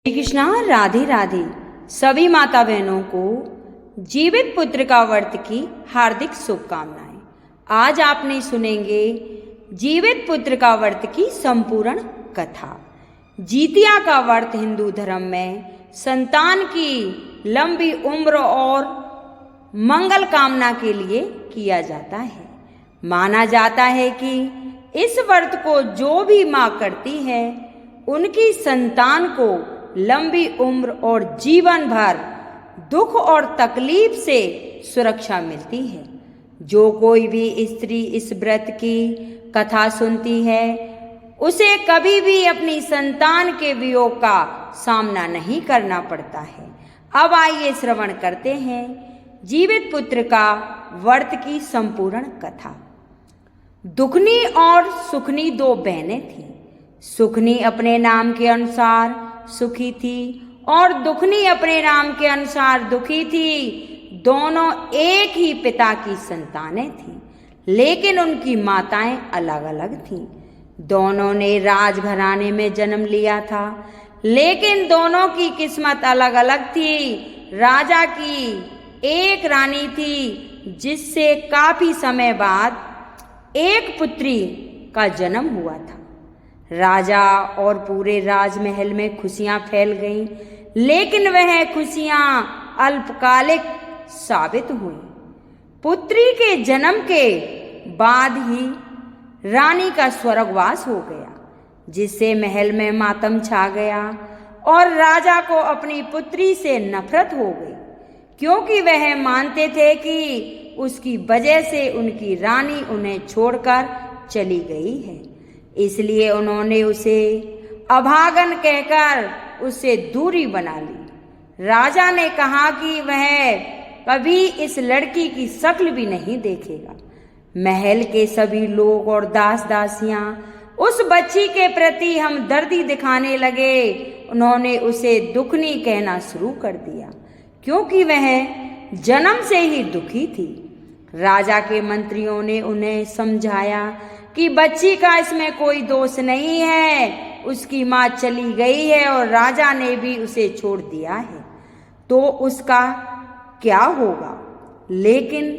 श्री कृष्णा। राधे राधे। सभी माता बहनों को जीवित पुत्र का व्रत की हार्दिक शुभकामनाएं। आज आपने सुनेंगे जीवित पुत्र का व्रत की संपूर्ण कथा। जीतिया का व्रत हिंदू धर्म में संतान की लंबी उम्र और मंगल कामना के लिए किया जाता है। माना जाता है कि इस व्रत को जो भी माँ करती है उनकी संतान को लंबी उम्र और जीवन भर दुख और तकलीफ से सुरक्षा मिलती है। जो कोई भी स्त्री इस व्रत की कथा सुनती है उसे कभी भी अपनी संतान के वियोग का सामना नहीं करना पड़ता है। अब आइए श्रवण करते हैं जीवित पुत्र का व्रत की संपूर्ण कथा। दुखनी और सुखनी दो बहनें थीं। सुखनी अपने नाम के अनुसार सुखी थी और दुखनी अपने नाम के अनुसार दुखी थी। दोनों एक ही पिता की संतानें थीं, लेकिन उनकी माताएं अलग अलग थीं। दोनों ने राजघराने में जन्म लिया था, लेकिन दोनों की किस्मत अलग अलग थी। राजा की एक रानी थी जिससे काफी समय बाद एक पुत्री का जन्म हुआ था। राजा और पूरे राजमहल में खुशियां फैल गईं, लेकिन वह खुशियां अल्पकालिक साबित हुई। पुत्री के जन्म के बाद ही रानी का स्वर्गवास हो गया, जिससे महल में मातम छा गया और राजा को अपनी पुत्री से नफरत हो गई, क्योंकि वह मानते थे कि उसकी वजह से उनकी रानी उन्हें छोड़कर चली गई है। इसलिए उन्होंने उसे अभागन कहकर उससे दूरी बना ली। राजा ने कहा कि वह कभी इस लड़की की शक्ल भी नहीं देखेगा। महल के सभी लोग और दास दासियां उस बच्ची के प्रति हमदर्दी दिखाने लगे। उन्होंने उसे दुखनी कहना शुरू कर दिया, क्योंकि वह जन्म से ही दुखी थी। राजा के मंत्रियों ने उन्हें समझाया कि बच्ची का इसमें कोई दोष नहीं है, उसकी माँ चली गई है और राजा ने भी उसे छोड़ दिया है, तो उसका क्या होगा। लेकिन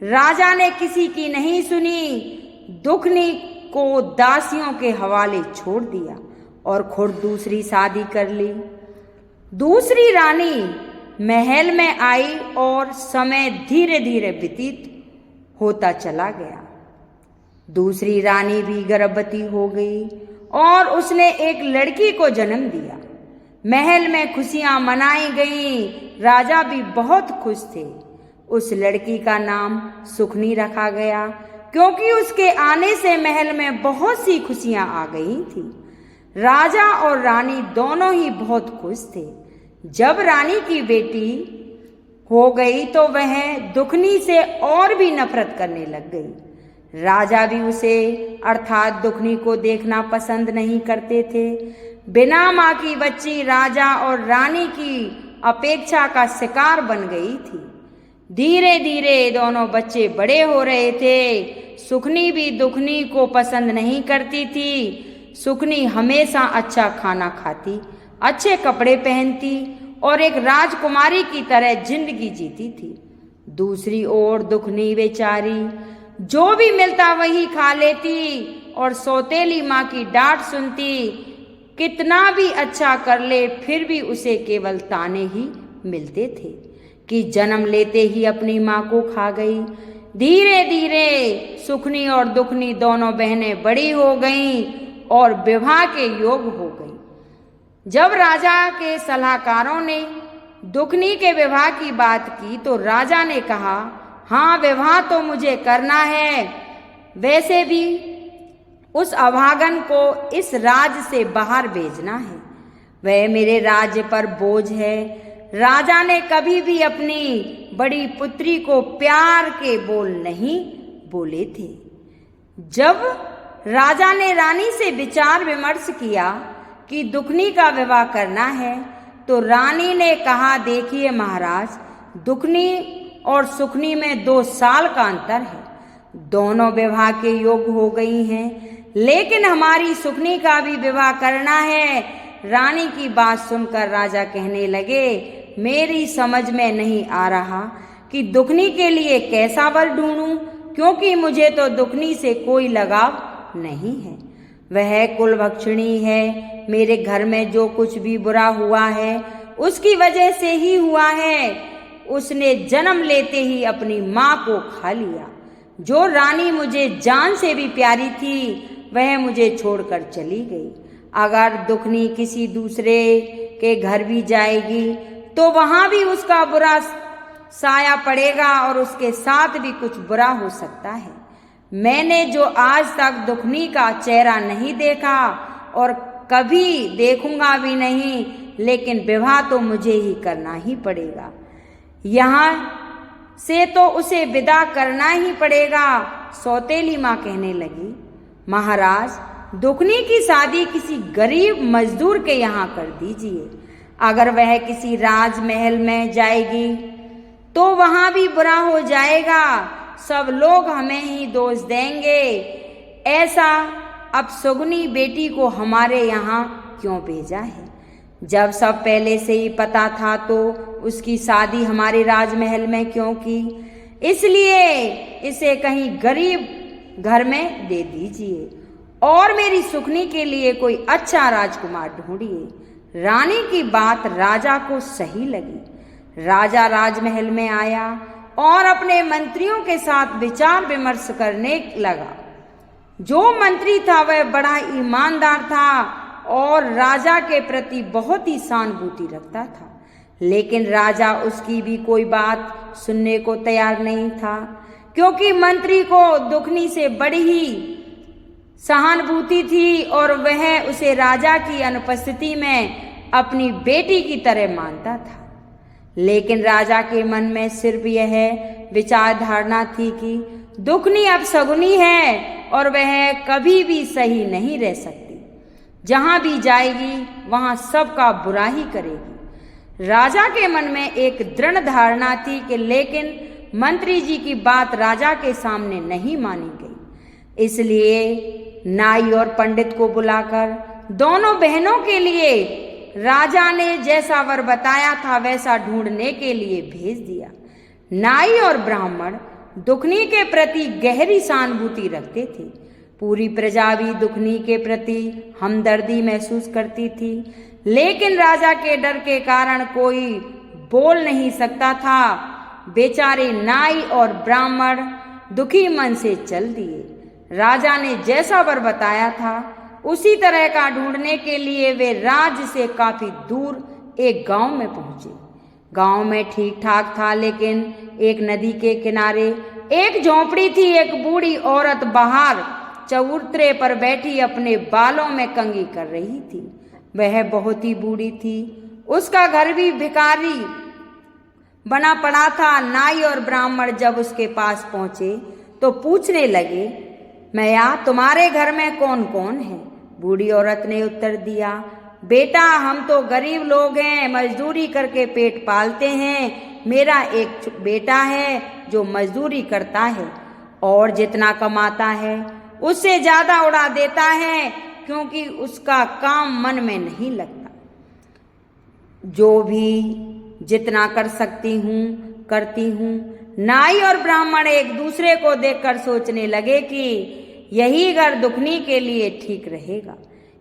राजा ने किसी की नहीं सुनी। दुखनी को दासियों के हवाले छोड़ दिया और खुद दूसरी शादी कर ली। दूसरी रानी महल में आई और समय धीरे धीरे व्यतीत होता चला गया। दूसरी रानी भी गर्भवती हो गई और उसने एक लड़की को जन्म दिया। महल में खुशियां मनाई गईं। राजा भी बहुत खुश थे। उस लड़की का नाम सुखनी रखा गया, क्योंकि उसके आने से महल में बहुत सी खुशियां आ गई थी। राजा और रानी दोनों ही बहुत खुश थे। जब रानी की बेटी हो गई तो वह दुखनी से और भी नफरत करने लग गई। राजा भी उसे अर्थात दुखनी को देखना पसंद नहीं करते थे। बिना माँ की बच्ची राजा और रानी की अपेक्षा का शिकार बन गई थी। धीरे धीरे दोनों बच्चे बड़े हो रहे थे। सुखनी भी दुखनी को पसंद नहीं करती थी। सुखनी हमेशा अच्छा खाना खाती, अच्छे कपड़े पहनती और एक राजकुमारी की तरह जिंदगी जीती थी। दूसरी ओर दुखनी बेचारी जो भी मिलता वही खा लेती और सौतेली माँ की डांट सुनती। कितना भी अच्छा कर ले फिर भी उसे केवल ताने ही मिलते थे कि जन्म लेते ही अपनी माँ को खा गई। धीरे धीरे सुखनी और दुखनी दोनों बहनें बड़ी हो गईं और विवाह के योग हो गईं। जब राजा के सलाहकारों ने दुखनी के विवाह की बात की तो राजा ने कहा, हाँ, विवाह तो मुझे करना है। वैसे भी उस अभागन को इस राज्य से बाहर भेजना है। वह मेरे राज्य पर बोझ है। राजा ने कभी भी अपनी बड़ी पुत्री को प्यार के बोल नहीं बोले थे। जब राजा ने रानी से विचार विमर्श किया कि दुखनी का विवाह करना है तो रानी ने कहा, देखिए महाराज, दुखनी और सुखनी में 2 साल का अंतर है। दोनों विवाह के योग हो गई हैं, लेकिन हमारी सुखनी का भी विवाह करना है। रानी की बात सुनकर राजा कहने लगे, मेरी समझ में नहीं आ रहा कि दुखनी के लिए कैसा वर ढूंढूं, क्योंकि मुझे तो दुखनी से कोई लगाव नहीं है। वह कुलभक्षणी है। मेरे घर में जो कुछ भी बुरा हुआ है उसकी वजह से ही हुआ है। उसने जन्म लेते ही अपनी माँ को खा लिया। जो रानी मुझे जान से भी प्यारी थी वह मुझे छोड़कर चली गई। अगर दुखनी किसी दूसरे के घर भी जाएगी तो वहां भी उसका बुरा साया पड़ेगा और उसके साथ भी कुछ बुरा हो सकता है। मैंने जो आज तक दुखनी का चेहरा नहीं देखा और कभी देखूंगा भी नहीं, लेकिन विवाह तो मुझे ही करना ही पड़ेगा। यहाँ से तो उसे विदा करना ही पड़ेगा। सौतेली माँ कहने लगी, महाराज, दुखनी की शादी किसी गरीब मजदूर के यहाँ कर दीजिए। अगर वह किसी राजमहल में जाएगी तो वहां भी बुरा हो जाएगा। सब लोग हमें ही दोष देंगे। ऐसा अपशगुनी बेटी को हमारे यहाँ क्यों भेजा है? जब सब पहले से ही पता था तो उसकी शादी हमारे राजमहल में क्यों की? इसलिए इसे कहीं गरीब घर में दे दीजिए और मेरी सुखनी के लिए कोई अच्छा राजकुमार ढूंढिए। रानी की बात राजा को सही लगी। राजा राजमहल में आया और अपने मंत्रियों के साथ विचार विमर्श करने लगा। जो मंत्री था वह बड़ा ईमानदार था और राजा के प्रति बहुत ही सहानुभूति रखता था, लेकिन राजा उसकी भी कोई बात सुनने को तैयार नहीं था, क्योंकि मंत्री को दुखनी से बड़ी ही सहानुभूति थी और वह उसे राजा की अनुपस्थिति में अपनी बेटी की तरह मानता था। लेकिन राजा के मन में सिर्फ यह विचारधारणा थी कि दुखनी अपशगुनी है और वह कभी भी सही नहीं रह सकती। जहां भी जाएगी वहां सबका बुरा ही करेगी। राजा के मन में एक दृढ़ धारणा थी कि लेकिन मंत्री जी की बात राजा के सामने नहीं मानी गई। इसलिए नाई और पंडित को बुलाकर दोनों बहनों के लिए राजा ने जैसा वर बताया था वैसा ढूंढने के लिए भेज दिया। नाई और ब्राह्मण दुखनी के प्रति गहरी सहानुभूति रखते थे। पूरी प्रजा भी दुखनी के प्रति हमदर्दी महसूस करती थी, लेकिन राजा के डर के कारण कोई बोल नहीं सकता था। बेचारे नाई और ब्राह्मण दुखी मन से चल दिए। राजा ने जैसा वर बताया था उसी तरह का ढूंढने के लिए वे राज्य से काफी दूर एक गांव में पहुंचे। गांव में ठीक ठाक था, लेकिन एक नदी के किनारे एक झोंपड़ी थी। एक बूढ़ी औरत बाहर चबूतरे पर बैठी अपने बालों में कंघी कर रही थी। वह बहुत ही बूढ़ी थी। उसका घर भी भिखारी बना पड़ा था। नाई और ब्राह्मण जब उसके पास पहुंचे तो पूछने लगे, मैया, तुम्हारे घर में कौन कौन है? बूढ़ी औरत ने उत्तर दिया, बेटा, हम तो गरीब लोग हैं, मजदूरी करके पेट पालते हैं। मेरा एक बेटा है जो मजदूरी करता है और जितना कमाता है उससे ज्यादा उड़ा देता है, क्योंकि उसका काम मन में नहीं लगता। जो भी जितना कर सकती हूँ करती हूँ। नाई और ब्राह्मण एक दूसरे को देखकर सोचने लगे कि यही घर दुखनी के लिए ठीक रहेगा।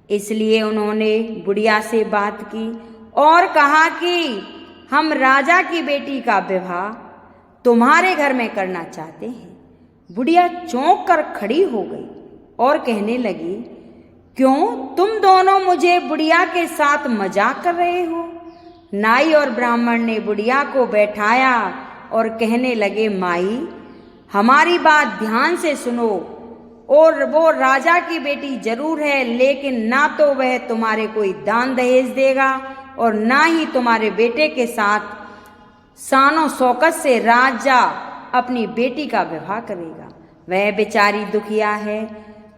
इसलिए उन्होंने बुढ़िया से बात की और कहा कि हम राजा की बेटी का विवाह तुम्हारे घर में करना चाहते हैं। बुढ़िया चौंक कर खड़ी हो गई और कहने लगी, क्यों, तुम दोनों मुझे बुढ़िया के साथ मजाक कर रहे हो? नाई और ब्राह्मण ने बुढ़िया को बैठाया और कहने लगे, माई, हमारी बात ध्यान से सुनो। और वो राजा की बेटी जरूर है, लेकिन ना तो वह तुम्हारे कोई दान दहेज देगा और ना ही तुम्हारे बेटे के साथ शानो शौकत से राजा अपनी बेटी का विवाह करेगा। वह बेचारी दुखिया है,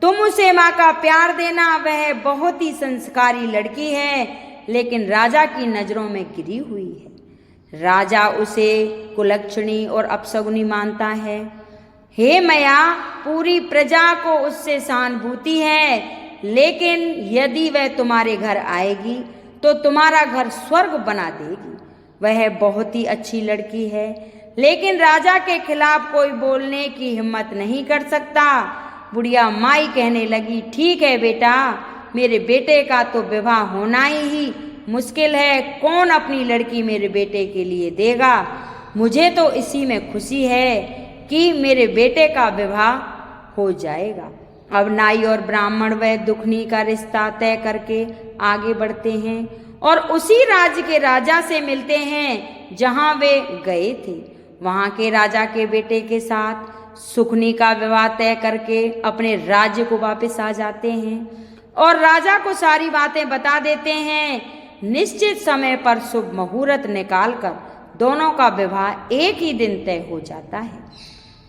तुम उसे माँ का प्यार देना। वह बहुत ही संस्कारी लड़की है, लेकिन राजा की नजरों में गिरी हुई है। राजा उसे कुलक्षणी और अपशगुनी मानता है। हे मैया, पूरी प्रजा को उससे सहानुभूति है, लेकिन यदि वह तुम्हारे घर आएगी तो तुम्हारा घर स्वर्ग बना देगी। वह बहुत ही अच्छी लड़की है, लेकिन राजा के खिलाफ कोई बोलने की हिम्मत नहीं कर सकता। बुढ़िया माई कहने लगी, ठीक है बेटा, मेरे बेटे का तो विवाह होना ही मुश्किल है। कौन अपनी लड़की मेरे बेटे के लिए देगा? मुझे तो इसी में खुशी है कि मेरे बेटे का विवाह हो जाएगा। अब नाई और ब्राह्मण वह दुखनी का रिश्ता तय करके आगे बढ़ते हैं और उसी राज्य के राजा से मिलते हैं जहां वे गए थे। वहां के राजा के बेटे के साथ सुखनी का विवाह तय करके अपने राज्य को वापस आ जाते हैं और राजा को सारी बातें बता देते हैं। निश्चित समय पर शुभ मुहूर्त निकालकर दोनों का विवाह एक ही दिन तय हो जाता है।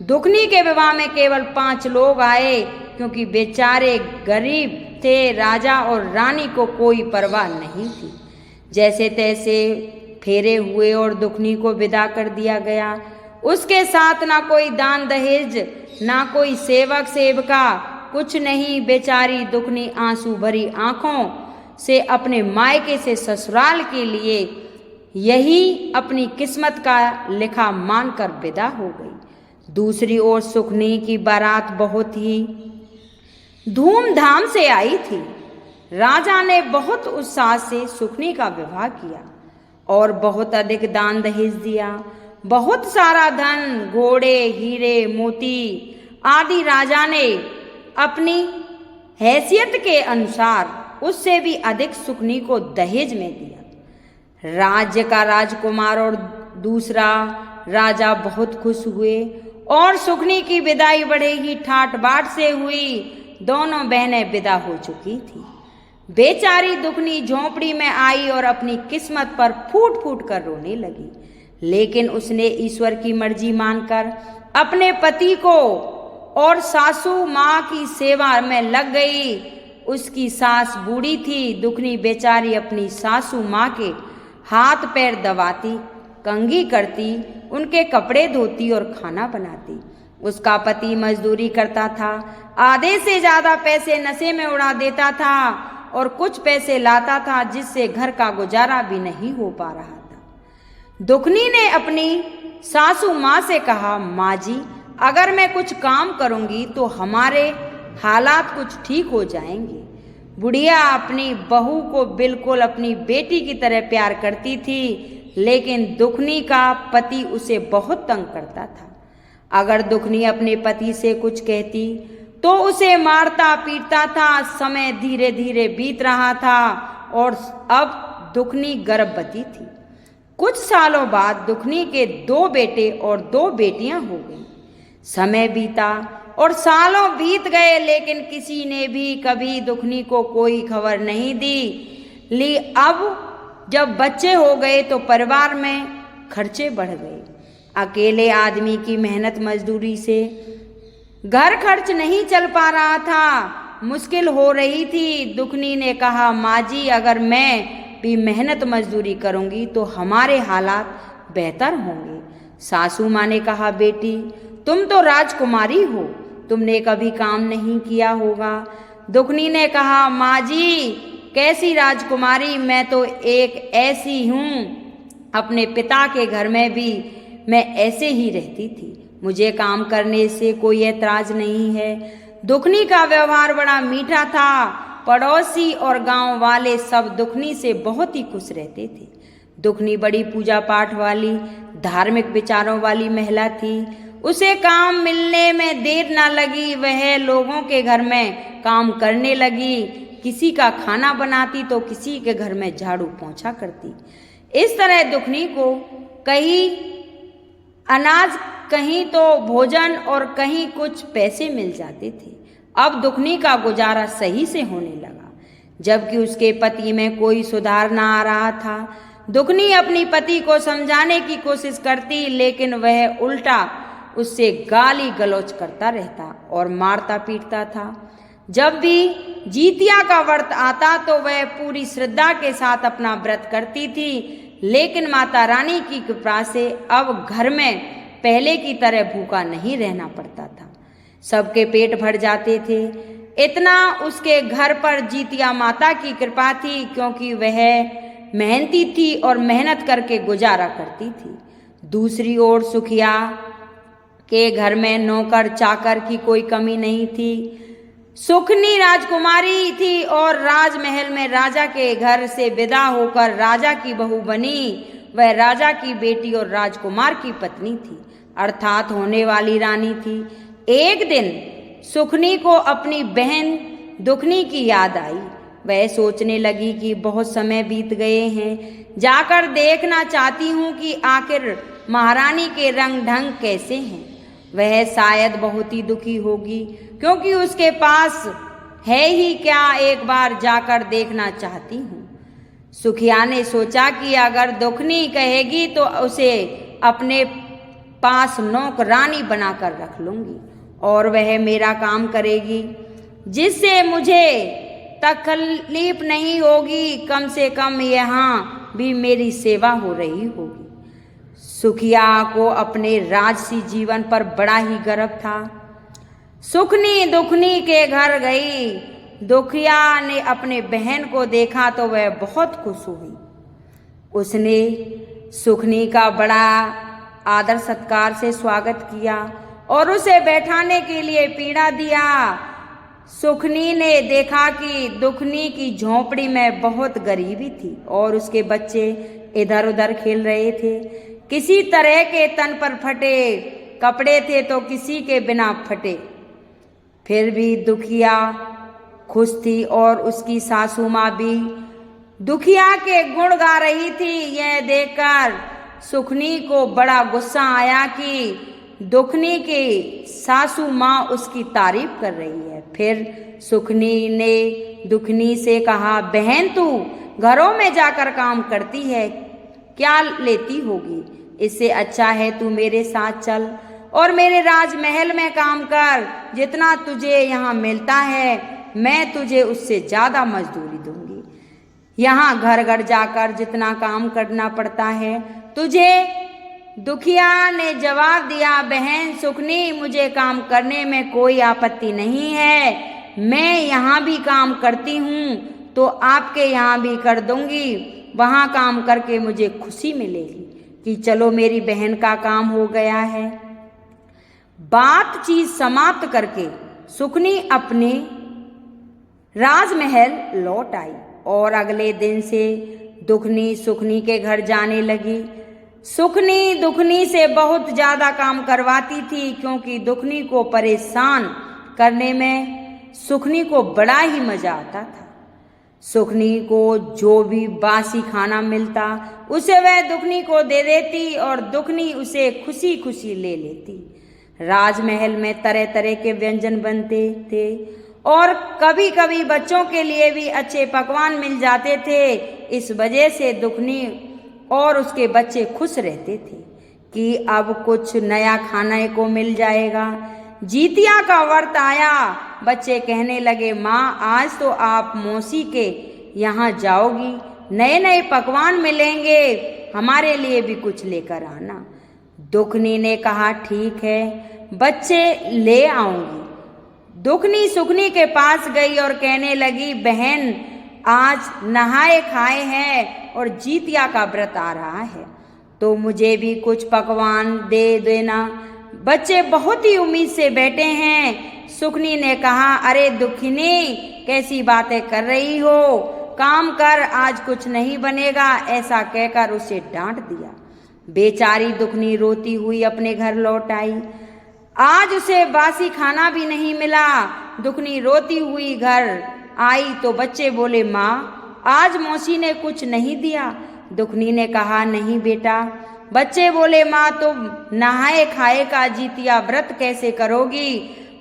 दुखनी के विवाह में केवल 5 लोग आए, क्योंकि बेचारे गरीब थे। राजा और रानी को कोई परवाह नहीं थी। जैसे तैसे फेरे हुए और दुखनी को विदा कर दिया गया। उसके साथ ना कोई दान दहेज, ना कोई सेवक सेवका, कुछ नहीं। बेचारी दुखनी आंसू भरी आंखों से अपने मायके से ससुराल के लिए यही अपनी किस्मत का लिखा मानकर विदा हो गई। दूसरी ओर सुखनी की बारात बहुत ही धूमधाम से आई थी। राजा ने बहुत उत्साह से सुखनी का विवाह किया और बहुत अधिक दान दहेज दिया। बहुत सारा धन, घोड़े, हीरे, मोती आदि राजा ने अपनी हैसियत के अनुसार उससे भी अधिक सुखनी को दहेज में दिया। राज्य का राजकुमार और दूसरा राजा बहुत खुश हुए और सुखनी की विदाई बड़े ही ठाट बाट से हुई। दोनों बहनें विदा हो चुकी थी। बेचारी दुखनी झोंपड़ी में आई और अपनी किस्मत पर फूट फूट कर रोने लगी, लेकिन उसने ईश्वर की मर्जी मानकर अपने पति को और सासू माँ की सेवा में लग गई। उसकी सास बूढ़ी थी। दुखनी बेचारी अपनी सासू माँ के हाथ पैर दबाती, कंघी करती, उनके कपड़े धोती और खाना बनाती। उसका पति मजदूरी करता था। आधे से ज्यादा पैसे नशे में उड़ा देता था और कुछ पैसे लाता था, जिससे घर का गुजारा भी नहीं हो पा रहा था। दुखनी ने अपनी सासू माँ से कहा, माँ जी, अगर मैं कुछ काम करूंगी तो हमारे हालात कुछ ठीक हो जाएंगे। बुढ़िया अपनी बहू को बिल्कुल अपनी बेटी की तरह प्यार करती थी, लेकिन दुखनी का पति उसे बहुत तंग करता था। अगर दुखनी अपने पति से कुछ कहती तो उसे मारता पीटता था। समय धीरे धीरे बीत रहा था और अब दुखनी गर्भवती थी। कुछ सालों बाद दुखनी के 2 बेटे और 2 बेटियां हो गईं। समय बीता और सालों बीत गए, लेकिन किसी ने भी कभी दुखनी को कोई खबर नहीं दी। अब जब बच्चे हो गए तो परिवार में खर्चे बढ़ गए। अकेले आदमी की मेहनत मजदूरी से घर खर्च नहीं चल पा रहा था, मुश्किल हो रही थी। दुखनी ने कहा, माँ जी, अगर मैं भी मेहनत मजदूरी करूंगी तो हमारे हालात बेहतर होंगे। सासू माँ ने कहा, बेटी, तुम तो राजकुमारी हो, तुमने कभी काम नहीं किया होगा। दुखनी ने कहा, माँ जी, कैसी राजकुमारी, मैं तो एक ऐसी हूँ। अपने पिता के घर में भी मैं ऐसे ही रहती थी। मुझे काम करने से कोई ऐतराज नहीं है। दुखनी का व्यवहार बड़ा मीठा था। पड़ोसी और गांव वाले सब दुखनी से बहुत ही खुश रहते थे। दुखनी बड़ी पूजा पाठ वाली, धार्मिक विचारों वाली महिला थी। उसे काम मिलने में देर ना लगी। वह लोगों के घर में काम करने लगी। किसी का खाना बनाती तो किसी के घर में झाड़ू पोंछा करती। इस तरह दुखनी को कहीं अनाज, कहीं तो भोजन और कहीं कुछ पैसे मिल जाते थे। अब दुखनी का गुजारा सही से होने लगा, जबकि उसके पति में कोई सुधार ना आ रहा था। दुखनी अपनी पति को समझाने की कोशिश करती, लेकिन वह उल्टा उससे गाली गलौज करता रहता और मारता पीटता था। जब भी जीतिया का व्रत आता तो वह पूरी श्रद्धा के साथ अपना व्रत करती थी, लेकिन माता रानी की कृपा से अब घर में पहले की तरह भूखा नहीं रहना पड़ता था। सबके पेट भर जाते थे। इतना उसके घर पर जीतिया माता की कृपा थी, क्योंकि वह मेहनती थी और मेहनत करके गुजारा करती थी। दूसरी ओर सुखिया के घर में नौकर चाकर की कोई कमी नहीं थी। सुखनी राजकुमारी थी और राजमहल में राजा के घर से विदा होकर राजा की बहू बनी। वह राजा की बेटी और राजकुमार की पत्नी थी, अर्थात होने वाली रानी थी। एक दिन सुखनी को अपनी बहन दुखनी की याद आई। वह सोचने लगी कि बहुत समय बीत गए हैं, जाकर देखना चाहती हूँ कि आखिर महारानी के रंग ढंग कैसे हैं। वह शायद बहुत ही दुखी होगी, क्योंकि उसके पास है ही क्या, एक बार जाकर देखना चाहती हूँ। सुखिया ने सोचा कि अगर दुखनी कहेगी तो उसे अपने पास नौकरानी बनाकर रख लूंगी और वह मेरा काम करेगी, जिससे मुझे तकलीफ नहीं होगी। कम से कम यहाँ भी मेरी सेवा हो रही होगी। सुखिया को अपने राजसी जीवन पर बड़ा ही गर्व था। सुखनी दुखनी के घर गई। दुखिया ने अपने बहन को देखा तो वह बहुत खुश हुई। उसने सुखनी का बड़ा आदर सत्कार से स्वागत किया और उसे बैठाने के लिए पीढ़ा दिया। सुखनी ने देखा कि दुखनी की झोंपड़ी में बहुत गरीबी थी और उसके बच्चे इधर उधर खेल रहे थे। किसी तरह के तन पर फटे कपड़े थे तो किसी के बिना फटे। फिर भी दुखिया खुश थी और उसकी सासू माँ भी दुखिया के गुण गा रही थी। यह देखकर सुखनी को बड़ा गुस्सा आया कि दुखनी की सासू माँ उसकी तारीफ कर रही है। फिर सुखनी ने दुखनी से कहा, बहन तू घरों में जाकर काम करती है, क्या लेती होगी? इससे अच्छा है तू मेरे साथ चल और मेरे राजमहल में काम कर। जितना तुझे यहाँ मिलता है मैं तुझे उससे ज्यादा मजदूरी दूंगी। यहाँ घर घर जाकर जितना काम करना पड़ता है तुझे। दुखिया ने जवाब दिया, बहन सुखनी मुझे काम करने में कोई आपत्ति नहीं है। मैं यहाँ भी काम करती हूँ तो आपके यहाँ भी कर दूंगी। वहाँ काम करके मुझे खुशी मिलेगी कि चलो मेरी बहन का काम हो गया है। बातचीत समाप्त करके सुखनी अपने राजमहल लौट आई और अगले दिन से दुखनी सुखनी के घर जाने लगी। सुखनी दुखनी से बहुत ज्यादा काम करवाती थी, क्योंकि दुखनी को परेशान करने में सुखनी को बड़ा ही मजा आता था। सुखनी को जो भी बासी खाना मिलता उसे वह दुखनी को दे देती और दुखनी उसे खुशी खुशी ले लेती। राजमहल में तरह तरह के व्यंजन बनते थे और कभी कभी बच्चों के लिए भी अच्छे पकवान मिल जाते थे। इस वजह से दुखनी और उसके बच्चे खुश रहते थे कि अब कुछ नया खाने को मिल जाएगा। जीतिया का व्रत आया। बच्चे कहने लगे, माँ आज तो आप मौसी के यहाँ जाओगी, नए नए पकवान मिलेंगे, हमारे लिए भी कुछ लेकर आना। दुखनी ने कहा, ठीक है बच्चे ले आऊंगी। दुखनी सुखनी के पास गई और कहने लगी, बहन आज नहाए खाए हैं और जीतिया का व्रत आ रहा है तो मुझे भी कुछ पकवान दे देना। बच्चे बहुत ही उम्मीद से बैठे हैं। सुखनी ने कहा, अरे दुखनी कैसी बातें कर रही हो, काम कर, आज कुछ नहीं बनेगा। ऐसा कहकर उसे डांट दिया। बेचारी दुखनी रोती हुई अपने घर लौट आई। आज उसे बासी खाना भी नहीं मिला। दुखनी रोती हुई घर आई तो बच्चे बोले, माँ आज मौसी ने कुछ नहीं दिया। दुखनी ने कहा, नहीं बेटा। बच्चे बोले, माँ तुम नहाए खाए का जीतिया व्रत कैसे करोगी,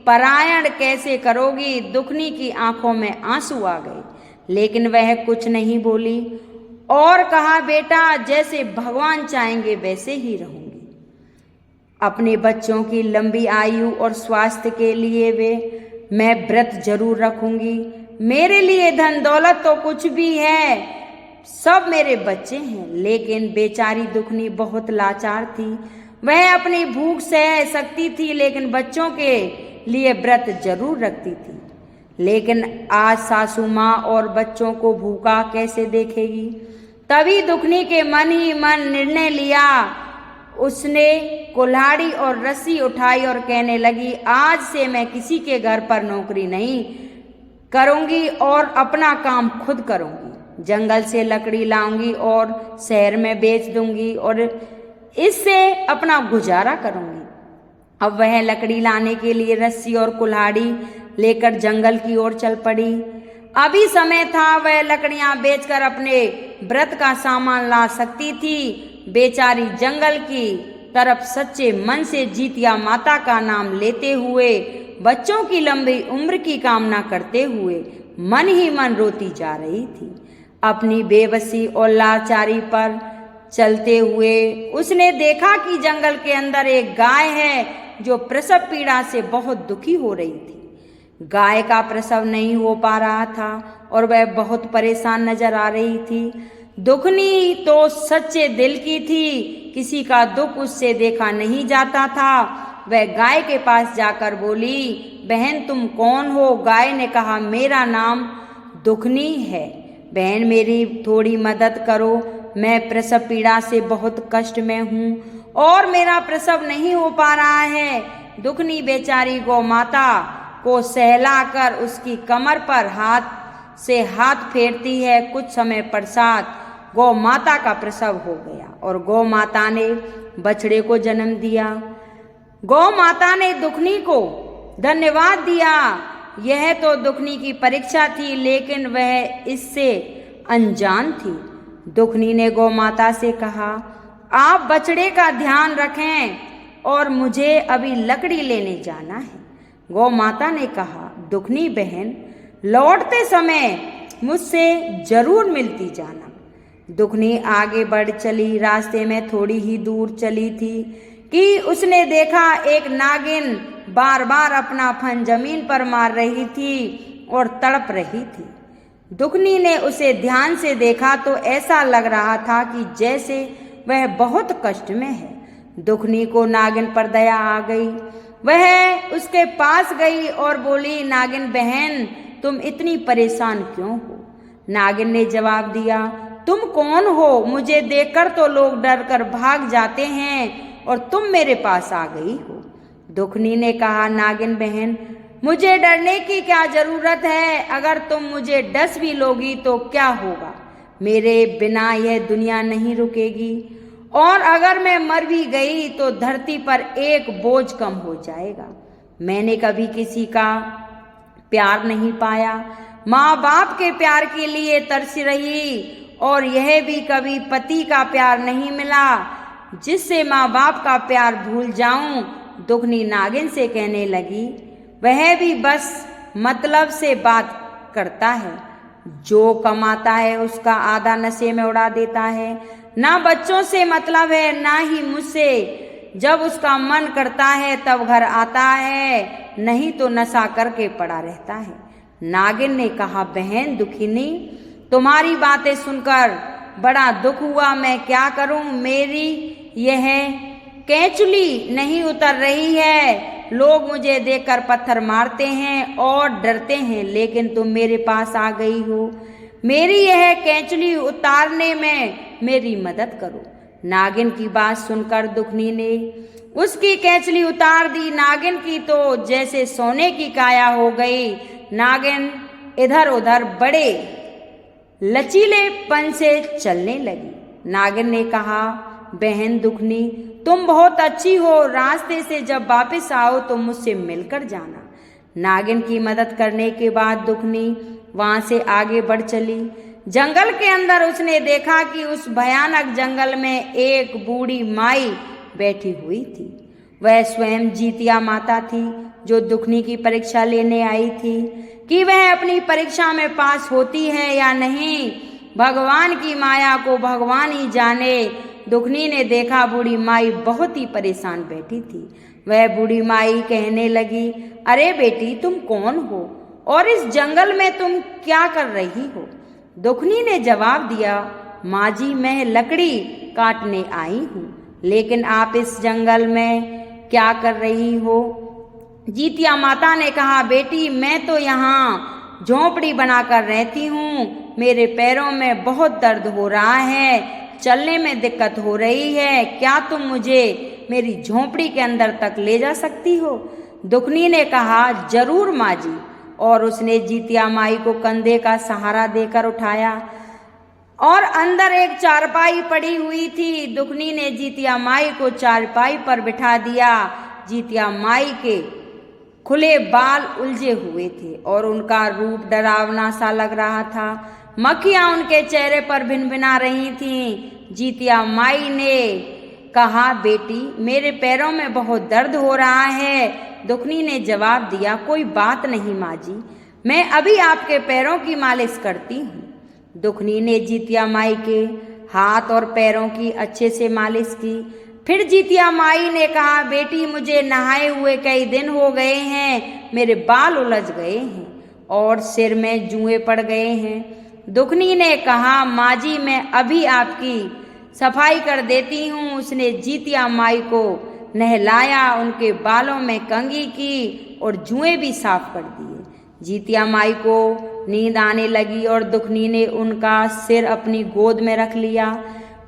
पारायण कैसे करोगी? दुखनी की आंखों में आंसू आ गए, लेकिन वह कुछ नहीं बोली और कहा, बेटा जैसे भगवान चाहेंगे वैसे ही रहूंगी। अपने बच्चों की लंबी आयु और स्वास्थ्य के लिए मैं व्रत जरूर रखूंगी। मेरे लिए धन दौलत तो कुछ भी है, सब मेरे बच्चे हैं। लेकिन बेचारी दुखनी बहुत लाचार थी। वह अपनी भूख सह सकती थी लेकिन बच्चों के लिए व्रत जरूर रखती थी। लेकिन आज सासू माँ और बच्चों को भूखा कैसे देखेगी? तभी दुखनी के मन ही मन निर्णय लिया। उसने कुल्हाड़ी और रस्सी उठाई और कहने लगी, आज से मैं किसी के घर पर नौकरी नहीं करूंगी और अपना काम खुद करूंगी। जंगल से लकड़ी लाऊंगी और शहर में बेच दूंगी और इससे अपना गुजारा करूंगी। अब वह लकड़ी लाने के लिए रस्सी और कुल्हाड़ी लेकर जंगल की ओर चल पड़ी। अभी समय था, वह लकड़ियां बेचकर अपने व्रत का सामान ला सकती थी। बेचारी जंगल की तरफ सच्चे मन से जीतिया माता का नाम लेते हुए, बच्चों की लंबी उम्र की कामना करते हुए मन ही मन रोती जा रही थी। अपनी बेबसी और लाचारी पर चलते हुए उसने देखा कि जंगल के अंदर एक गाय है जो प्रसव पीड़ा से बहुत दुखी हो रही थी। गाय का प्रसव नहीं हो पा रहा था और वह बहुत परेशान नजर आ रही थी। दुखनी तो सच्चे दिल की थी, किसी का दुख उससे देखा नहीं जाता था। वह गाय के पास जाकर बोली, बहन तुम कौन हो? गाय ने कहा, मेरा नाम दुखनी है। बहन मेरी थोड़ी मदद करो, मैं प्रसव पीड़ा से बहुत कष्ट में हूँ और मेरा प्रसव नहीं हो पा रहा है। दुखनी बेचारी गौ माता को सहलाकर उसकी कमर पर हाथ से हाथ फेरती है। कुछ समय पश्चात गौ माता का प्रसव हो गया और गौ माता ने बछड़े को जन्म दिया। गौ माता ने दुखनी को धन्यवाद दिया। यह तो दुखनी की परीक्षा थी, लेकिन वह इससे अनजान थी। दुखनी ने गौ माता से कहा, आप बछड़े का ध्यान रखें और मुझे अभी लकड़ी लेने जाना है। गौ माता ने कहा, दुखनी बहन लौटते समय मुझसे जरूर मिलती जाना। दुखनी आगे बढ़ चली। रास्ते में थोड़ी ही दूर चली थी कि उसने देखा एक नागिन बार बार अपना फन जमीन पर मार रही थी और तड़प रही थी। दुखनी ने उसे ध्यान से देखा तो ऐसा लग रहा था कि जैसे वह बहुत कष्ट में है। दुखनी को नागिन पर दया आ गई। वह उसके पास गई और बोली, नागिन बहन तुम इतनी परेशान क्यों हो? नागिन ने जवाब दिया, तुम कौन हो? मुझे देखकर तो लोग डर कर भाग जाते हैं और तुम मेरे पास आ गई हो। दुखनी ने कहा, नागिन बहन मुझे डरने की क्या जरूरत है? अगर तुम मुझे डस भी लोगी तो क्या होगा? मेरे बिना यह दुनिया नहीं रुकेगी और अगर मैं मर भी गई तो धरती पर एक बोझ कम हो जाएगा। मैंने कभी किसी का प्यार नहीं पाया, माँ बाप के प्यार के लिए तरस रही और यह भी कभी पति का प्यार नहीं मिला जिससे माँ बाप का प्यार भूल जाऊं। दुखनी नागिन से कहने लगी, वह भी बस मतलब से बात करता है, जो कमाता है उसका आधा नशे में उड़ा देता है। ना बच्चों से मतलब है ना ही मुझसे। जब उसका मन करता है तब घर आता है, नहीं तो नशा करके पड़ा रहता है। नागिन ने कहा, बहन दुखिनी तुम्हारी बातें सुनकर बड़ा दुख हुआ, मैं क्या करूं? मेरी यह कैंचुली नहीं उतर रही है। लोग मुझे देखकर पत्थर मारते हैं और डरते हैं, लेकिन तुम मेरे पास आ गई हो। मेरी यह कैंचुली उतारने में मेरी मदद करो। नागिन की बात सुनकर दुखनी ने उसकी कैंचुली उतार दी। नागिन की तो जैसे सोने की काया हो गई। नागिन इधर उधर बड़े लचीलेपन से चलने लगी। नागिन ने कहा, बहन दुखनी तुम बहुत अच्छी हो, रास्ते से जब वापस आओ तो मुझसे मिलकर जाना। नागिन की मदद करने के बाद दुखनी वहां से आगे बढ़ चली। जंगल के अंदर उसने देखा कि उस भयानक जंगल में एक बूढ़ी माई बैठी हुई थी। वह स्वयं जीतिया माता थी जो दुखनी की परीक्षा लेने आई थी कि वह अपनी परीक्षा में पास होती है या नहीं। भगवान की माया को भगवान ही जाने। दुखनी ने देखा बूढ़ी माई बहुत ही परेशान बैठी थी। वह बूढ़ी माई कहने लगी, अरे बेटी तुम कौन हो और इस जंगल में तुम क्या कर रही हो? दुखनी ने जवाब दिया, माँ जी मैं लकड़ी काटने आई हूँ, लेकिन आप इस जंगल में क्या कर रही हो? जीतिया माता ने कहा, बेटी मैं तो यहाँ झोंपड़ी बनाकर रहती हूँ। मेरे पैरों में बहुत दर्द हो रहा है, चलने में दिक्कत हो रही है। क्या तुम मुझे मेरी झोंपड़ी के अंदर तक ले जा सकती हो? दुखनी ने कहा, जरूर माँ जी। और उसने जीतिया माई को कंधे का सहारा देकर उठाया और अंदर एक चारपाई पड़ी हुई थी। दुखनी ने जीतिया माई को चारपाई पर बिठा दिया। जीतिया माई के खुले बाल उलझे हुए थे और उनका रूप डरावना सा लग रहा था। मक्खियां उनके चेहरे पर भिनभिना रही थीं। जीतिया माई ने कहा, बेटी मेरे पैरों में बहुत दर्द हो रहा है। दुखनी ने जवाब दिया, कोई बात नहीं माँ जी, मैं अभी आपके पैरों की मालिश करती हूँ। दुखनी ने जीतिया माई के हाथ और पैरों की अच्छे से मालिश की। फिर जीतिया माई ने कहा, बेटी मुझे नहाए हुए कई दिन हो गए हैं, मेरे बाल उलझ गए हैं और सिर में जुएं पड़ गए हैं। दुखनी ने कहा, माँ जी मैं अभी आपकी सफाई कर देती हूँ। उसने जीतिया माई को नहलाया, उनके बालों में कंघी की और जुएं भी साफ कर दिए। जीतिया माई को नींद आने लगी और दुखनी ने उनका सिर अपनी गोद में रख लिया।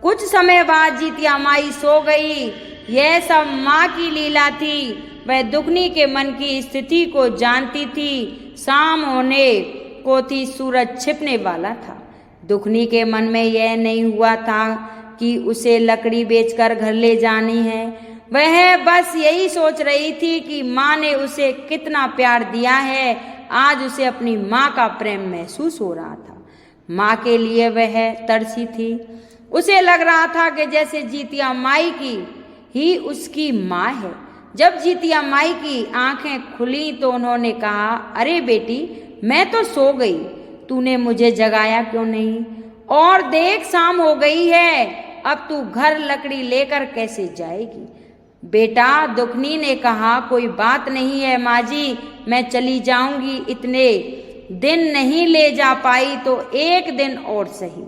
कुछ समय बाद जीतिया माई सो गई। यह सब माँ की लीला थी। वह दुखनी के मन की स्थिति को जानती थी। शाम होने को थी, सूरज छिपने वाला था। दुखनी के मन में यह नहीं हुआ था कि उसे लकड़ी बेचकर घर ले जानी है। वह बस यही सोच रही थी कि माँ ने उसे कितना प्यार दिया है। आज उसे अपनी माँ का प्रेम महसूस हो रहा था। माँ के लिए वह तरसी थी। उसे लग रहा था कि जैसे जीतिया माई की ही उसकी माँ है। जब जीतिया माई की आंखें खुली तो उन्होंने कहा, अरे बेटी मैं तो सो गई, तूने मुझे जगाया क्यों नहीं? और देख शाम हो गई है, अब तू घर लकड़ी लेकर कैसे जाएगी? बेटा, दुखनी ने कहा, कोई बात नहीं है माँ जी, मैं चली जाऊंगी। इतने दिन नहीं ले जा पाई तो एक दिन और सही,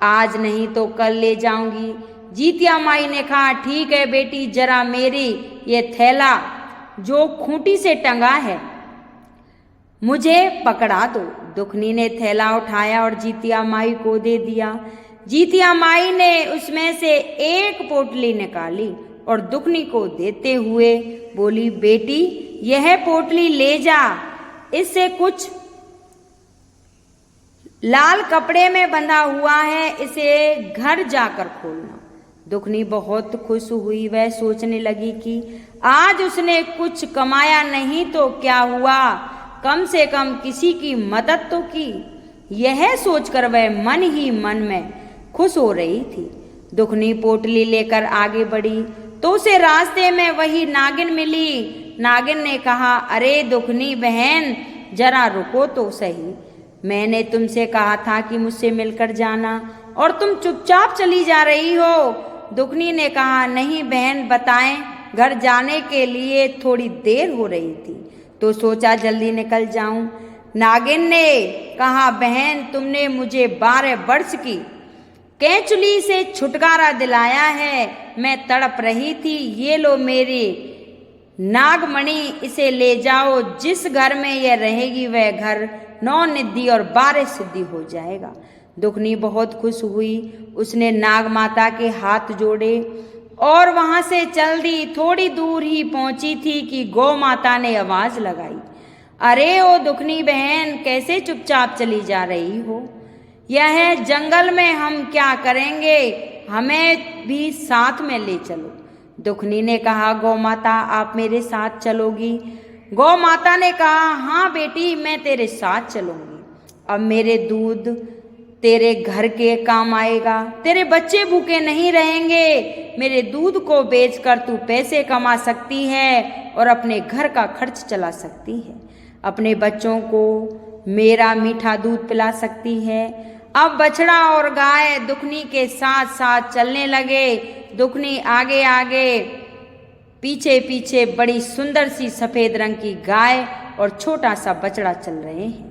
आज नहीं तो कल ले जाऊंगी। जीतिया माई ने कहा, ठीक है बेटी, जरा मेरी ये थैला जो खूंटी से टंगा है मुझे पकड़ा दो। दुखनी ने थैला उठाया और जीतिया माई को दे दिया। जीतिया माई ने उसमें से एक पोटली निकाली और दुखनी को देते हुए बोली, बेटी यह पोटली ले जा, इससे कुछ लाल कपड़े में बंधा हुआ है, इसे घर जाकर खोलना। दुखनी बहुत खुश हुई। वह सोचने लगी कि आज उसने कुछ कमाया नहीं तो क्या हुआ, कम से कम किसी की मदद तो की। यह सोचकर वह मन ही मन में खुश हो रही थी। दुखनी पोटली लेकर आगे बढ़ी तो उसे रास्ते में वही नागिन मिली। नागिन ने कहा, अरे दुखनी बहन, जरा रुको तो सही, मैंने तुमसे कहा था कि मुझसे मिलकर जाना और तुम चुपचाप चली जा रही हो। दुखनी ने कहा, नहीं बहन, बताएं, घर जाने के लिए थोड़ी देर हो रही थी तो सोचा जल्दी निकल जाऊं। नागिन ने कहा, बहन तुमने मुझे 12 वर्ष की कैंचुली से छुटकारा दिलाया है, मैं तड़प रही थी। ये लो मेरी नागमणि, इसे ले जाओ। जिस घर में यह रहेगी वह घर 9 निधि और 12 सिद्धि हो जाएगा। दुखनी बहुत खुश हुई। उसने नाग माता के हाथ जोड़े और वहां से चल दी। थोड़ी दूर ही पहुंची थी कि गौ माता ने आवाज लगाई, अरे ओ दुखनी बहन, कैसे चुपचाप चली जा रही हो? यह जंगल में हम क्या करेंगे, हमें भी साथ में ले चलो। दुखनी ने कहा, गौ माता आप मेरे साथ चलोगी? गौ माता ने कहा, हाँ बेटी, मैं तेरे साथ चलूंगी। अब मेरे दूध तेरे घर के काम आएगा, तेरे बच्चे भूखे नहीं रहेंगे। मेरे दूध को बेचकर तू पैसे कमा सकती है और अपने घर का खर्च चला सकती है। अपने बच्चों को मेरा मीठा दूध पिला सकती है। अब बछड़ा और गाय दुखनी के साथ साथ चलने लगे। दुखनी आगे आगे, पीछे पीछे बड़ी सुंदर सी सफेद रंग की गाय और छोटा सा बछड़ा चल रहे हैं।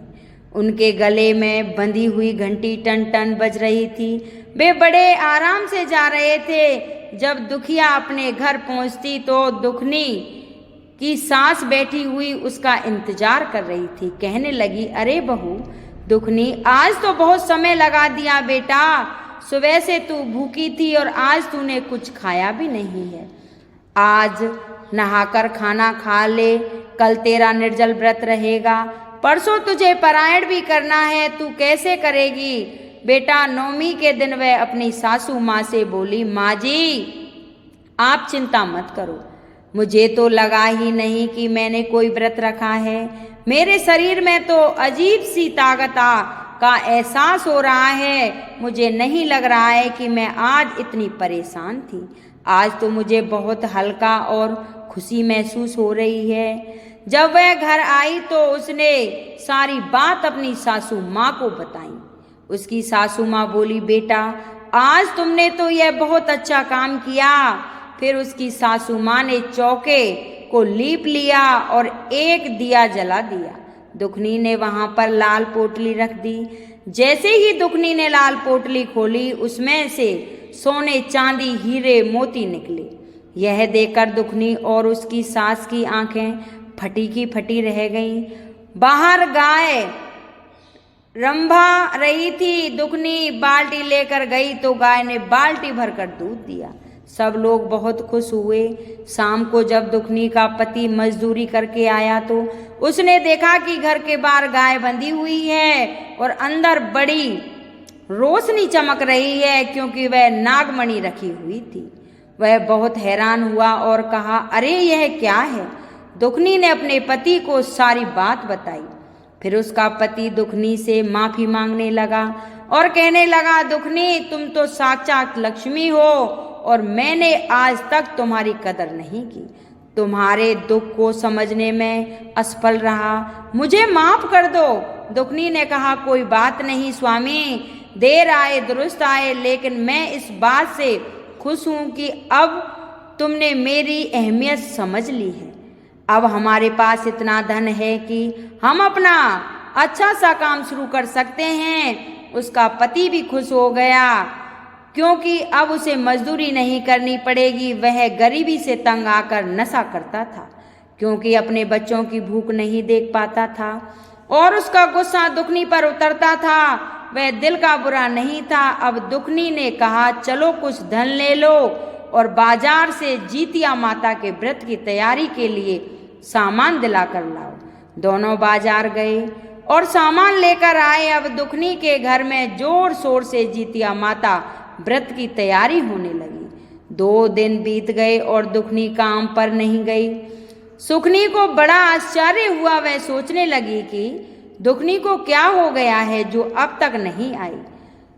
उनके गले में बंधी हुई घंटी टन टन बज रही थी। वे बड़े आराम से जा रहे थे। जब दुखिया अपने घर पहुंचती तो दुखनी कि सास बैठी हुई उसका इंतजार कर रही थी। कहने लगी, अरे बहू दुखनी, आज तो बहुत समय लगा दिया बेटा। सुबह से तू भूखी थी और आज तूने कुछ खाया भी नहीं है। आज नहाकर खाना खा ले, कल तेरा निर्जल व्रत रहेगा, परसों तुझे पारायण भी करना है, तू कैसे करेगी बेटा। नवमी के दिन वह अपनी सासू माँ से बोली, माँ जी आप चिंता मत करो, मुझे तो लगा ही नहीं कि मैंने कोई व्रत रखा है। मेरे शरीर में तो अजीब सी ताकत का एहसास हो रहा है। मुझे नहीं लग रहा है कि मैं आज इतनी परेशान थी। आज तो मुझे बहुत हल्का और खुशी महसूस हो रही है। जब वह घर आई तो उसने सारी बात अपनी सासू माँ को बताई। उसकी सासू माँ बोली, बेटा आज तुमने तो यह बहुत अच्छा काम किया। फिर उसकी सासू माँ ने चौके को लीप लिया और एक दिया जला दिया। दुखनी ने वहां पर लाल पोटली रख दी। जैसे ही दुखनी ने लाल पोटली खोली, उसमें से सोने चांदी हीरे मोती निकले। यह देखकर दुखनी और उसकी सास की आंखें फटी की फटी रह गईं। बाहर गाय रंभा रही थी। दुखनी बाल्टी लेकर गई तो गाय ने बाल्टी भरकर दूध दिया। सब लोग बहुत खुश हुए। शाम को जब दुखनी का पति मजदूरी करके आया तो उसने देखा कि घर के बाहर गाय बंधी हुई है और अंदर बड़ी रोशनी चमक रही है, क्योंकि वह नागमणि रखी हुई थी। वह बहुत हैरान हुआ और कहा, अरे यह क्या है। दुखनी ने अपने पति को सारी बात बताई। फिर उसका पति दुखनी से माफी मांगने लगा और कहने लगा, दुखनी तुम तो साक्षात लक्ष्मी हो और मैंने आज तक तुम्हारी कदर नहीं की। तुम्हारे दुख को समझने में असफल रहा, मुझे माफ कर दो। दुखनी ने कहा, कोई बात नहीं स्वामी, देर आए दुरुस्त आए, लेकिन मैं इस बात से खुश हूं कि अब तुमने मेरी अहमियत समझ ली है। अब हमारे पास इतना धन है कि हम अपना अच्छा सा काम शुरू कर सकते हैं। उसका पति भी खुश हो गया, क्योंकि अब उसे मजदूरी नहीं करनी पड़ेगी। वह गरीबी से तंग आकर नशा करता था, क्योंकि अपने बच्चों की भूख नहीं देख पाता था और उसका गुस्सा दुखनी पर उतरता था। वह दिल का बुरा नहीं था। अब दुखनी ने कहा, चलो कुछ धन ले लो और बाजार से जीतिया माता के व्रत की तैयारी के लिए सामान दिला कर लाओ। दोनों बाजार गए और सामान लेकर आए। अब दुखनी के घर में जोर शोर से जीतिया माता व्रत की तैयारी होने लगी। 2 दिन बीत गए और दुखनी काम पर नहीं गई। सुखनी को बड़ा आश्चर्य हुआ। वह सोचने लगी कि दुखनी को क्या हो गया है जो अब तक नहीं आई।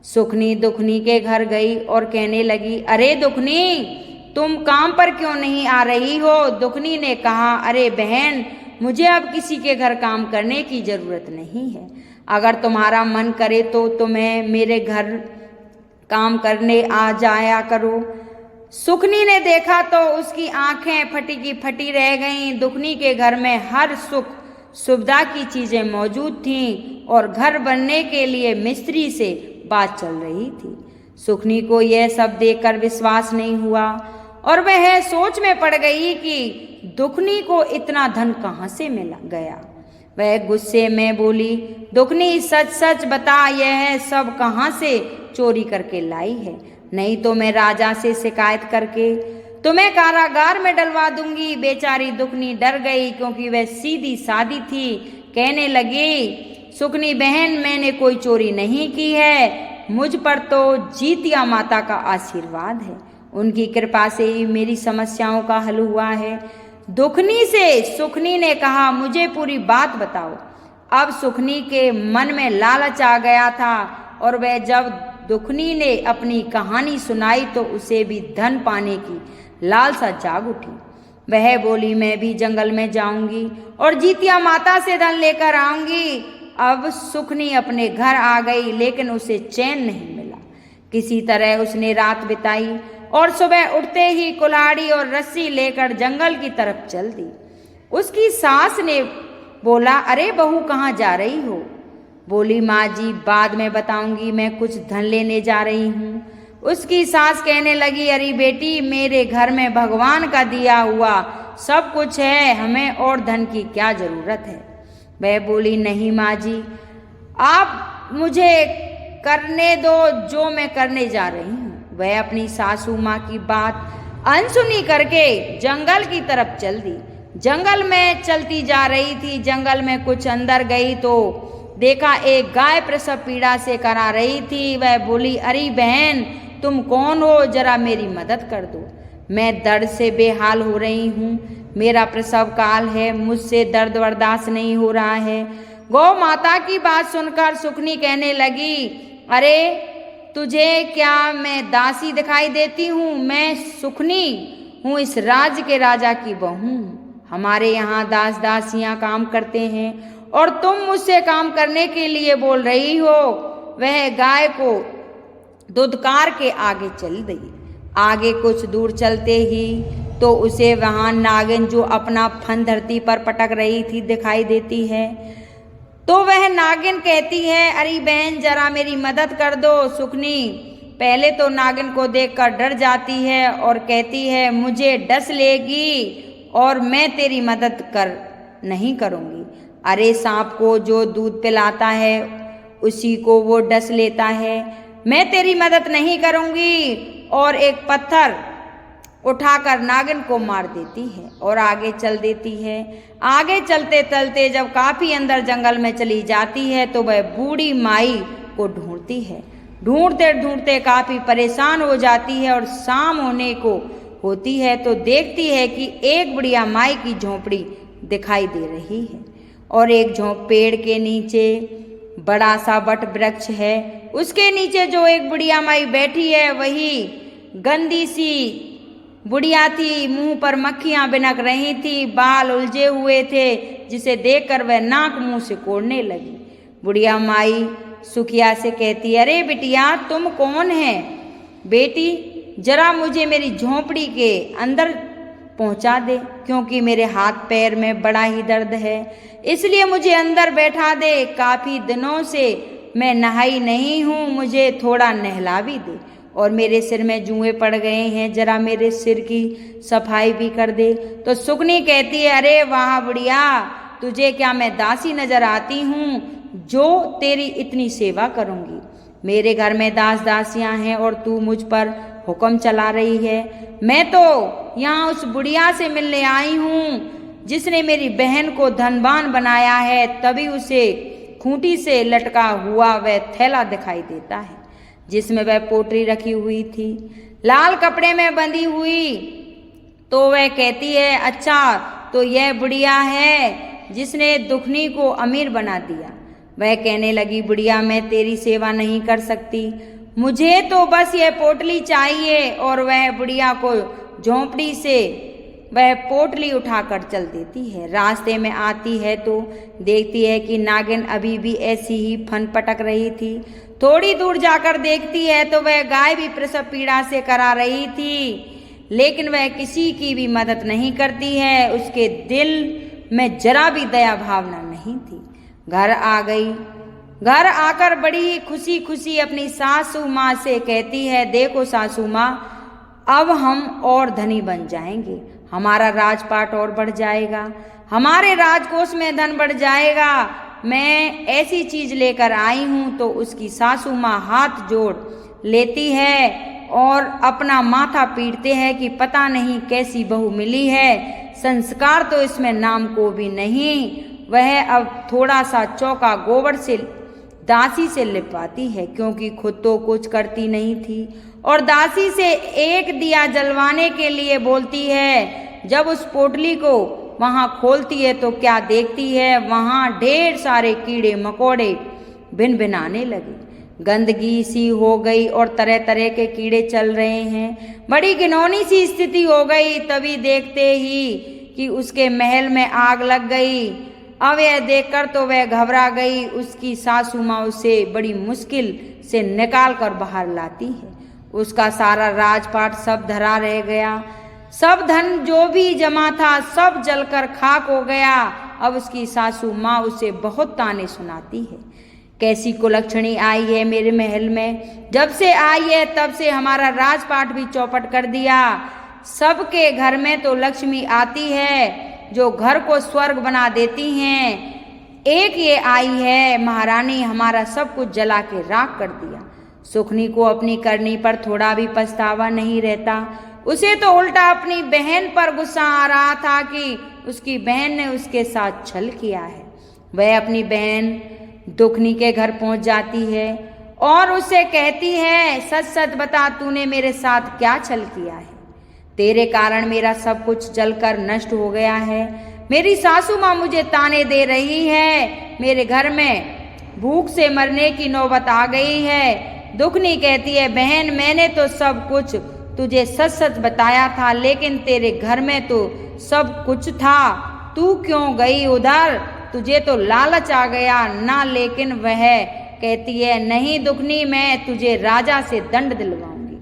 सुखनी दुखनी के घर गई और कहने लगी, अरे दुखनी तुम काम पर क्यों नहीं आ रही हो। दुखनी ने कहा, अरे बहन, मुझे अब किसी के घर काम करने की जरूरत नहीं है। अगर तुम्हारा मन करे तो तुम्हें मेरे घर काम करने आ जाया करो। सुखनी ने देखा तो उसकी आंखें फटी की फटी रह गईं। दुखनी के घर में हर सुख सुविधा की चीजें मौजूद थीं और घर बनने के लिए मिस्त्री से बात चल रही थी। सुखनी को यह सब देखकर विश्वास नहीं हुआ और वह सोच में पड़ गई कि दुखनी को इतना धन कहाँ से मिला गया। वह गुस्से में बोली, दुखनी सच सच बता, यह सब कहाँ से चोरी करके लाई है, नहीं तो मैं राजा से शिकायत करके तुम्हें कारागार में डलवा दूंगी। बेचारी दुखनी डर गई, क्योंकि वह सीधी सादी थी। कहने लगी, सुखनी बहन, मैंने कोई चोरी नहीं की है, मुझ पर तो जीतिया माता का आशीर्वाद है। उनकी कृपा से ही मेरी समस्याओं का हल हुआ है। दुखनी से सुखनी ने कहा, मुझे पूरी बात बताओ। अब सुखनी के मन में लालच आ गया था और वह जब दुखनी ने अपनी कहानी सुनाई तो उसे भी धन पाने की लालसा जाग उठी। वह बोली, मैं भी जंगल में जाऊंगी और जीतिया माता से धन लेकर आऊंगी। अब सुखनी अपने घर आ गई, लेकिन उसे चैन नहीं मिला। किसी तरह उसने रात बिताई और सुबह उठते ही कुल्हाड़ी और रस्सी लेकर जंगल की तरफ चल दी। उसकी सास ने बोला, अरे बहू कहाँ जा रही हो। बोली, माँ जी बाद में बताऊंगी, मैं कुछ धन लेने जा रही हूँ। उसकी सास कहने लगी, अरे बेटी, मेरे घर में भगवान का दिया हुआ सब कुछ है, हमें और धन की क्या जरूरत है। वह बोली, नहीं माँ जी, आप मुझे करने दो जो मैं करने जा रही हूँ। वह अपनी सासू माँ की बात अनसुनी करके जंगल की तरफ चल दी। जंगल में चलती जा रही थी। जंगल में कुछ अंदर गई तो देखा एक गाय प्रसव पीड़ा से करा रही थी। वह बोली, अरे बहन, तुम कौन हो, जरा मेरी मदद कर दो, मैं दर्द से बेहाल हो रही हूँ, मेरा प्रसव काल है, मुझसे दर्द बर्दाश्त नहीं हो रहा है। गौ माता की बात सुनकर सुकनी कहने लगी, अरे तुझे क्या मैं दासी दिखाई देती हूँ? मैं सुकनी हूँ, इस राज्य के राजा की बहू हूँ। हमारे यहाँ दास दासियाँ काम करते हैं और तुम मुझसे काम करने के लिए बोल रही हो। वह गाय को दुधकार के आगे चल गई। आगे कुछ दूर चलते ही तो उसे वहाँ नागिन जो अपना फन धरती पर पटक रही थी दिखाई देती है। तो वह नागिन कहती है, अरे बहन, जरा मेरी मदद कर दो। सुकनी पहले तो नागिन को देखकर डर जाती है और कहती है, मुझे डस लेगी और मैं तेरी मदद नहीं करूँगी। अरे सांप को जो दूध पिलाता है उसी को वो डस लेता है, मैं तेरी मदद नहीं करूँगी। और एक पत्थर उठाकर नागिन को मार देती है और आगे चल देती है। आगे चलते चलते जब काफी अंदर जंगल में चली जाती है तो वह बूढ़ी माई को ढूंढती है। ढूंढते ढूंढते काफी परेशान हो जाती है और शाम होने को होती है तो देखती है कि एक बुढ़िया माई की झोंपड़ी दिखाई दे रही है और एक पेड़ के नीचे बड़ा सा वट वृक्ष है। उसके नीचे जो एक बुढ़िया माई बैठी है वही गंदी सी बुढ़िया थी। मुंह पर मक्खियां बिनक रही थी, बाल उलझे हुए थे, जिसे देखकर वह नाक मुंह से कोड़ने लगी। बुढ़िया माई सुखिया से कहती, अरे बिटिया, तुम कौन है? बेटी, जरा मुझे मेरी झोंपड़ी के अंदर पहुंचा दे, क्योंकि मेरे हाथ पैर में बड़ा ही दर्द है, इसलिए मुझे अंदर बैठा दे। काफी दिनों से मैं नहाई नहीं हूँ, मुझे थोड़ा नहला भी दे, और मेरे सिर में जुएं पड़ गए हैं, जरा मेरे सिर की सफाई भी कर दे। तो सुकनी कहती है, अरे वाह बुढ़िया, तुझे क्या मैं दासी नजर आती हूँ जो तेरी इतनी सेवा करूँगी? मेरे घर में दास दासियाँ हैं और तू मुझ पर हुक्म चला रही है। मैं तो यहाँ उस बुढ़िया से मिलने आई हूँ जिसने मेरी बहन को धनवान बनाया है। तभी उसे खूंटी से लटका हुआ वह थैला दिखाई देता है जिसमें वह पोटली रखी हुई थी, लाल कपड़े में बंधी हुई। तो वह कहती है, अच्छा, तो यह बुढ़िया है जिसने दुखनी को अमीर बना दिया। वह कहने लगी, बुढ़िया, मैं तेरी सेवा नहीं कर सकती, मुझे तो बस यह पोटली चाहिए। और वह बुढ़िया को झोंपड़ी से वह पोटली उठाकर चल देती है। रास्ते में आती है तो देखती है कि नागिन अभी भी ऐसी ही फन पटक रही थी। थोड़ी दूर जाकर देखती है तो वह गाय भी प्रसव पीड़ा से करा रही थी, लेकिन वह किसी की भी मदद नहीं करती है। उसके दिल में जरा भी दया भावना नहीं थी। घर आ गई। घर आकर बड़ी ही खुशी खुशी अपनी सासू माँ से कहती है, देखो सासू माँ, अब हम और धनी बन जाएंगे, हमारा राजपाट और बढ़ जाएगा, हमारे राजकोष में धन बढ़ जाएगा। मैं ऐसी चीज लेकर आई हूँ। तो उसकी सासू माँ हाथ जोड़ लेती है और अपना माथा पीटते हैं कि पता नहीं कैसी बहू मिली है, संस्कार तो इसमें नाम को भी नहीं। वह अब थोड़ा सा चौका गोबर से दासी से लिपवाती है, क्योंकि खुद तो कुछ करती नहीं थी, और दासी से एक दिया जलवाने के लिए बोलती है। जब उस पोटली को वहाँ खोलती है तो क्या देखती है, वहाँ ढेर सारे कीड़े मकोड़े भिनभिनाने लगे। गंदगी सी हो गई और तरह तरह के कीड़े चल रहे हैं। बड़ी घिनौनी सी स्थिति हो गई। तभी देखते ही कि उसके महल में आग लग गई। अब यह देखकर तो वह घबरा गई। उसकी सासू माँ उसे बड़ी मुश्किल से निकाल कर बाहर लाती है। उसका सारा राजपाट सब धरा रह गया, सब धन जो भी जमा था सब जलकर खाक हो गया। अब उसकी सासू माँ उसे बहुत ताने सुनाती है, कैसी कुलक्षणी आई है मेरे महल में, जब से आई है तब से हमारा राजपाट भी चौपट कर दिया। सबके घर में तो लक्ष्मी आती है जो घर को स्वर्ग बना देती हैं। एक ये आई है महारानी, हमारा सब कुछ जला के राख कर दिया। सुखनी को अपनी करनी पर थोड़ा भी पछतावा नहीं रहता। उसे तो उल्टा अपनी बहन पर गुस्सा आ रहा था कि उसकी बहन ने उसके साथ छल किया है। वह अपनी बहन दुखनी के घर पहुंच जाती है और उससे कहती है, सच सच बता, तूने मेरे साथ क्या छल किया है? तेरे कारण मेरा सब कुछ जलकर नष्ट हो गया है। मेरी सासू माँ मुझे ताने दे रही है। मेरे घर में भूख से मरने की नौबत आ गई है। दुखनी कहती है, बहन मैंने तो सब कुछ तुझे सच सच बताया था, लेकिन तेरे घर में तो सब कुछ था। तू क्यों गई उधर? तुझे तो लालच आ गया ना? लेकिन वह कहती है, नहीं दुखनी, मैं तुझे राजा से दंड दिलवाऊंगी।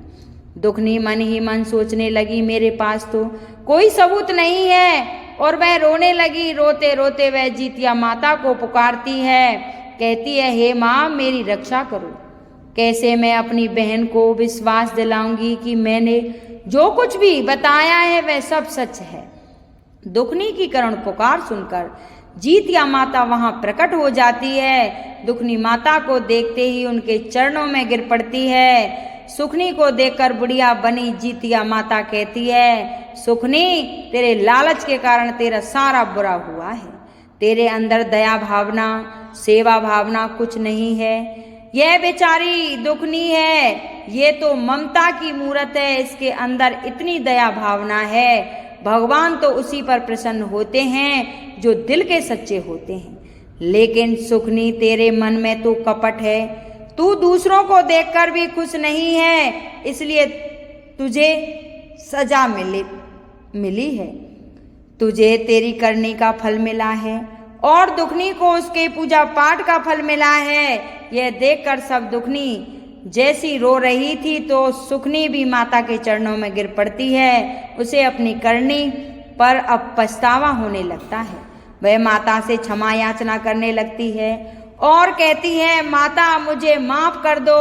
दुखनी मन ही मन सोचने लगी, मेरे पास तो कोई सबूत नहीं है, और वह रोने लगी। रोते रोते वह जीतिया माता को पुकारती है, कहती है, हे माँ मेरी रक्षा करो। कैसे मैं अपनी बहन को विश्वास दिलाऊंगी कि मैंने जो कुछ भी बताया है वह सब सच है। दुखनी की करुण पुकार सुनकर जीतिया माता वहां प्रकट हो जाती है। दुखनी माता को देखते ही उनके चरणों में गिर पड़ती है। सुखनी को देखकर बुढ़िया बनी जीतिया माता कहती है, सुखनी, तेरे लालच के कारण तेरा सारा बुरा हुआ है। तेरे अंदर दया भावना, सेवा भावना कुछ नहीं है। यह बेचारी दुखनी है, ये तो ममता की मूरत है। इसके अंदर इतनी दया भावना है। भगवान तो उसी पर प्रसन्न होते हैं जो दिल के सच्चे होते हैं। लेकिन सुखनी, तेरे मन में तो कपट है। तू दूसरों को देखकर भी खुश नहीं है, इसलिए तुझे सजा मिली है। तुझे तेरी करनी का फल मिला है और दुखनी को उसके पूजा पाठ का फल मिला है। यह देखकर सब दुखनी जैसी रो रही थी तो सुखनी भी माता के चरणों में गिर पड़ती है। उसे अपनी करनी पर अब पछतावा होने लगता है। वह माता से क्षमा याचना करने लगती है और कहती है, माता मुझे माफ कर दो,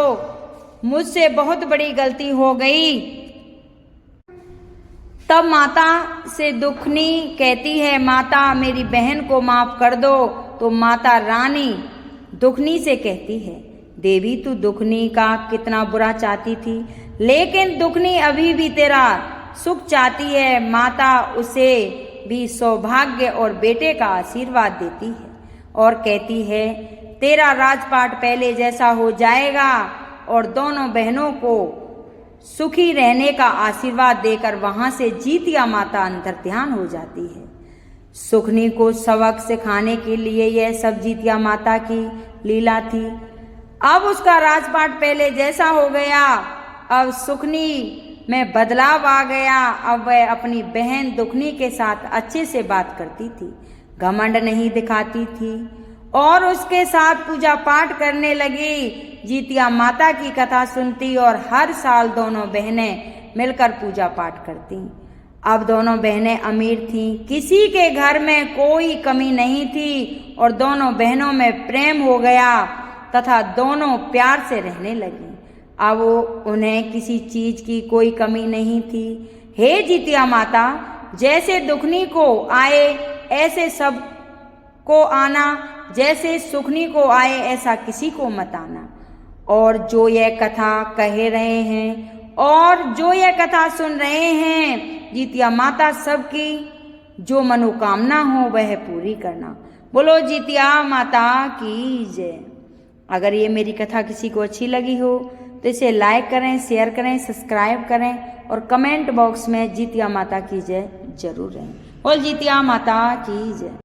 मुझसे बहुत बड़ी गलती हो गई। तब माता से दुखनी कहती है, माता मेरी बहन को माफ कर दो। तो माता रानी दुखनी से कहती है, देवी तू दुखनी का कितना बुरा चाहती थी, लेकिन दुखनी अभी भी तेरा सुख चाहती है। माता उसे भी सौभाग्य और बेटे का आशीर्वाद देती है और कहती है, तेरा राजपाट पहले जैसा हो जाएगा। और दोनों बहनों को सुखी रहने का आशीर्वाद देकर वहां से जीतिया माता अंतर्ध्यान हो जाती है। सुखनी को सबक सिखाने के लिए यह सब जीतिया माता की लीला थी। अब उसका राजपाट पहले जैसा हो गया। अब सुखनी में बदलाव आ गया। अब वह अपनी बहन दुखनी के साथ अच्छे से बात करती थी, घमंड नहीं दिखाती थी और उसके साथ पूजा पाठ करने लगी। जीतिया माता की कथा सुनती और हर साल दोनों बहनें मिलकर पूजा पाठ करती। अब दोनों बहनें अमीर थीं, किसी के घर में कोई कमी नहीं थी और दोनों बहनों में प्रेम हो गया तथा दोनों प्यार से रहने लगी। अब उन्हें किसी चीज की कोई कमी नहीं थी। हे जीतिया माता, जैसे दुखनी को आए ऐसे सब को आना, जैसे सुखनी को आए ऐसा किसी को मत आना। और जो यह कथा कह रहे हैं और जो यह कथा सुन रहे हैं, जीतिया माता सबकी जो मनोकामना हो वह पूरी करना। बोलो जीतिया माता की जय। अगर ये मेरी कथा किसी को अच्छी लगी हो तो इसे लाइक करें, शेयर करें, सब्सक्राइब करें और कमेंट बॉक्स में जीतिया माता की जय जरूर रहें। बोल जीतिया माता की जय।